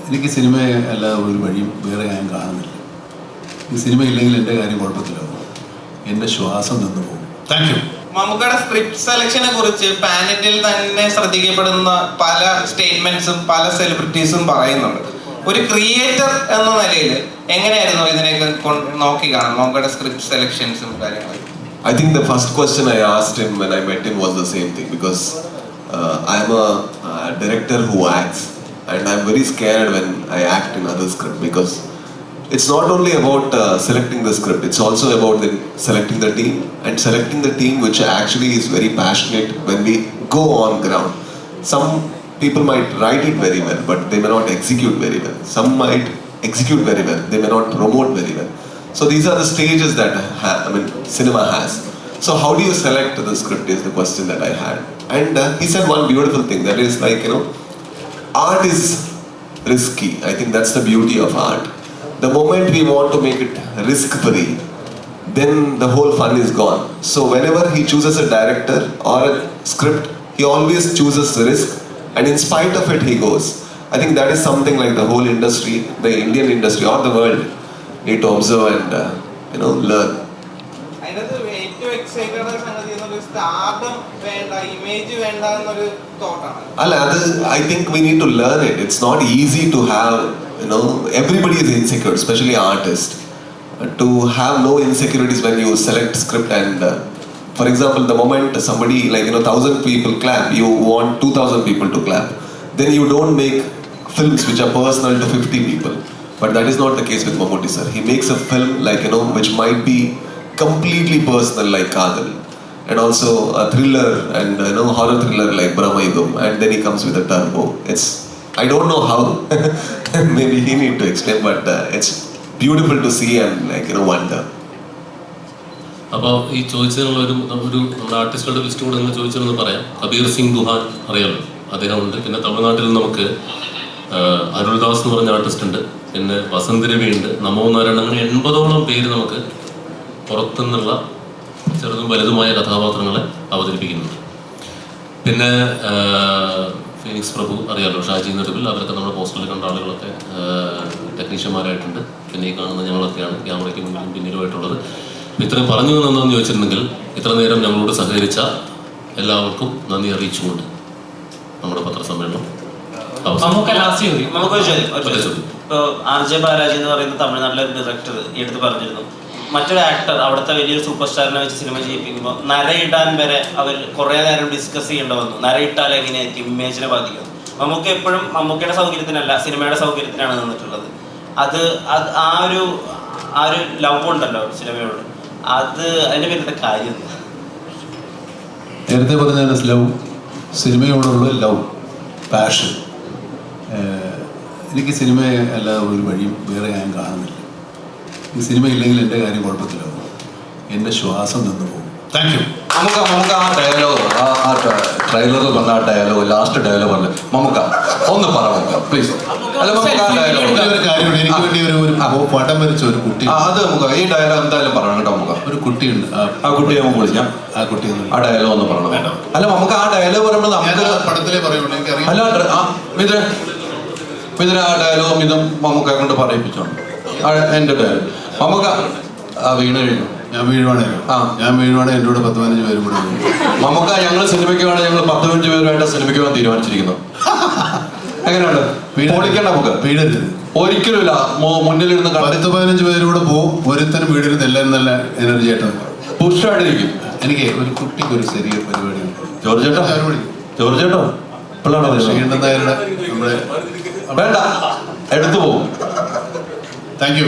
എനിക്ക് സിനിമയെ അല്ലാതെ ഒരു വഴിയും വേറെ ഞാൻ കാണുന്നില്ല. ഈ സിനിമ ഇല്ലെങ്കിൽ എൻ്റെ കാര്യം കുഴപ്പത്തിലാവും, എൻ്റെ ശ്വാസം നിന്ന് പോകും. Thank you. മമ്മൂക്കയുടെ സ്ക്രിപ്റ്റ് സെലക്ഷനെ കുറിച്ച് പാൻ ഇന്ത്യയിൽ തന്നെ ശ്രദ്ധിക്കപ്പെടുന്ന പല സ്റ്റേറ്റ്മെന്റ്സും പല സെലിബ്രിറ്റീസും പറയുന്നുണ്ട്. ഒരു ക്രിയേറ്റർ എന്ന നിലയിൽ എങ്ങനെയായിരുന്നു ഇതിനെയൊക്കെ നോക്കി കാണും മമ്മൂക്കയുടെ സ്ക്രിപ്റ്റ് സെലക്ഷൻസും കാര്യങ്ങളും? I think the first question I asked him when I met him was the same thing, because I'm a director who acts, and I'm very scared when I act in other script, because it's not only about selecting the script, it's also about selecting the team, and selecting the team which actually is very passionate when we go on ground. Some people might write it very well, but they may not execute very well. Some might execute very well, they may not promote very well. So these are the stages that cinema has. So how do you select the script is the question that I had. And he said one beautiful thing, that is like, art is risky. I think that's the beauty of art. The moment we want to make it risk-free, then the whole fun is gone. So whenever he chooses a director or a script, he always chooses risk, and in spite of it, he goes. I think that is something like the whole industry, the Indian industry or the world, need to observe and learn. I think we need to learn it. It's not easy to have, everybody is insecure, especially artists. To have no insecurities when you select script, and for example, the moment somebody 1,000 people clap, you want 2,000 people to clap. Then you don't make films which are personal to 50 people. But that is not the case with Mammootty sir. He makes a film which might be completely personal, like Kadal, and also a thriller and horror thriller like Brahmayugam, and then he comes with a turbo. I don't know how. Maybe he need to explain, but it's beautiful to see and wonder. അപ്പോൾ ഈ ചോദിച്ചതിനുള്ള ഒരു നമ്മുടെ ആർട്ടിസ്റ്റുകളുടെ list കൂടെ നിങ്ങൾ ചോദിച്ചതെന്ന് പറയാം. കബീർ സിംഗ് ദുഹാൻ അറിയാമല്ലോ, അദ്ദേഹമുണ്ട്. പിന്നെ തമിഴ്നാട്ടിൽ നമുക്ക് അരുൾദാസ് എന്ന് പറഞ്ഞ ആർട്ടിസ്റ്റ് ഉണ്ട്, പിന്നെ വസന്ത് രവി ഉണ്ട്, നമോ നാരായണൻ. അങ്ങനെ 80ഓളം പേര് നമുക്ക് പുറത്തുനിന്നുള്ള ചെറുതും വലുതുമായ കഥാപാത്രങ്ങളെ അവതരിപ്പിക്കുന്നുണ്ട്. പിന്നെ ഫീനിക്സ് പ്രഭു അറിയാമല്ലോ, ഷാജി നെടുവിൽ, അവരൊക്കെ നമ്മുടെ പോസ്റ്ററിൽ കണ്ട ആളുകളൊക്കെ ടെക്നീഷ്യന്മാരായിട്ടുണ്ട്. പിന്നെ ഈ കാണുന്ന ഞങ്ങളൊക്കെയാണ് ക്യാമറയ്ക്ക് മുന്നിലും പിന്നിലുമായിട്ടുള്ളത്. ഇത്രയും പറഞ്ഞു തന്നെന്ന് ചോദിച്ചിരുന്നെങ്കിൽ ഇത്ര നേരം ഞങ്ങളോട് സഹകരിച്ച എല്ലാവർക്കും നന്ദി അറിയിച്ചുകൊണ്ട് നമ്മുടെ പത്രസമ്മേളനം RJ ബാലാജി എന്ന് പറയുന്ന തമിഴ്നാട്ടിലെ ഡയറക്ടർ എടുത്ത് പറഞ്ഞിരുന്നു, മറ്റൊരു ആക്ടർ അവിടുത്തെ വലിയൊരു സൂപ്പർ സ്റ്റാറിനെ വെച്ച് സിനിമ ചെയ്യിപ്പിക്കുമ്പോൾ നരയിടാൻ വരെ അവർ കുറേ നേരം ഡിസ്കസ് ചെയ്യേണ്ടി വന്നു. നരയിട്ടാൽ എങ്ങനെയായിരിക്കും, ഇമേജിനെ ബാധിക്കും. മമ്മൂക്ക എപ്പോഴും മമ്മൂക്കയുടെ സൗകര്യത്തിനല്ല, സിനിമയുടെ സൗകര്യത്തിനാണ് നിന്നിട്ടുള്ളത്. അത് ആ ഒരു ലവ് ഉണ്ടല്ലോ സിനിമയോട്, അതിൻ്റെ പേരിലത്തെ കാര്യം നേരത്തെ പറഞ്ഞ ലവ്, സിനിമയോടുള്ള ലവ്, പാഷൻ. എനിക്ക് സിനിമയെ അല്ലാതെ ഒരു വഴിയും വേറെ ഞാൻ കാണുന്നില്ല. ഈ സിനിമ ഇല്ലെങ്കിൽ എൻ്റെ കാര്യം കുഴപ്പത്തിലാവും, എൻ്റെ ശ്വാസം നിന്ന് പോകും. Thank you. നമുക്ക് ആ ഡയലോഗ്, ആ ട്രെയിലറിൽ പറഞ്ഞ ആ ഡയലോഗ്, ലാസ്റ്റ് ഡയലോഗ് പറഞ്ഞ മമ്മൂക്ക ഒന്ന് പറയാം പ്ലീസ്. അല്ല നമുക്ക് ആ ഡയലോഗ് ഒരു കാര്യമുണ്ട്, എനിക്ക് വേണ്ടി ഒരു പടം വരച്ച ഒരു കുട്ടി, അത് നമുക്ക് ഈ ഡയലോഗ് എന്തായാലും പറയണം കേട്ടോ. നമുക്ക് ഒരു കുട്ടിയുണ്ട്, ആ കുട്ടിയെ നമുക്ക് വിളിക്കാം. ആ കുട്ടി ആ ഡയലോഗ് ഒന്ന് പറയണം. അല്ല നമുക്ക് ആ ഡയലോഗ് പറയുമ്പോൾ നമുക്ക് പടത്തിലേ പറയുള്ളൂ, എനിക്കറിയാം. അല്ല ഇതിന് ആ ഡയലോഗും ഇതും മമ്മൂക്ക കൊണ്ട് പറയിപ്പിച്ചോണ്ട് എൻ്റെ ഡയലോഗ് മമ്മൂക്ക വീണ് കഴിഞ്ഞു. ഞാൻ വീഴുവാണെങ്കിൽ എൻ്റെ കൂടെ 10-15 പേരും കൂടെ മമ്മൂക്ക ഞങ്ങൾ സിനിമയ്ക്ക് വേണം, ഞങ്ങൾ 10-15 പേരുമായിട്ട് സിനിമയ്ക്ക് പോകാൻ തീരുമാനിച്ചിരിക്കുന്നു. എങ്ങനെയുണ്ട്? പൊളിക്കണ്ട നമുക്ക്, വീടരുത് ഒരിക്കലുമില്ല. മുന്നിലിരുന്ന് 10-15 പേരും കൂടെ പോകും, ഒരുത്തരം വീടിരുന്ന് എല്ലാവരും നല്ല എനർജി ആയിട്ട് പുഷ്ടായിട്ടിരിക്കും. എനിക്ക് ഒരു കുട്ടിക്ക് ഒരു ചെറിയ പരിപാടിയുണ്ട്. ജോർജേട്ടോ പിള്ളേരുടെ ശ്രീകണ്ഠൻ നായരുടെ നമ്മുടെ വേണ്ട എടുത്തു പോകും. Thank you.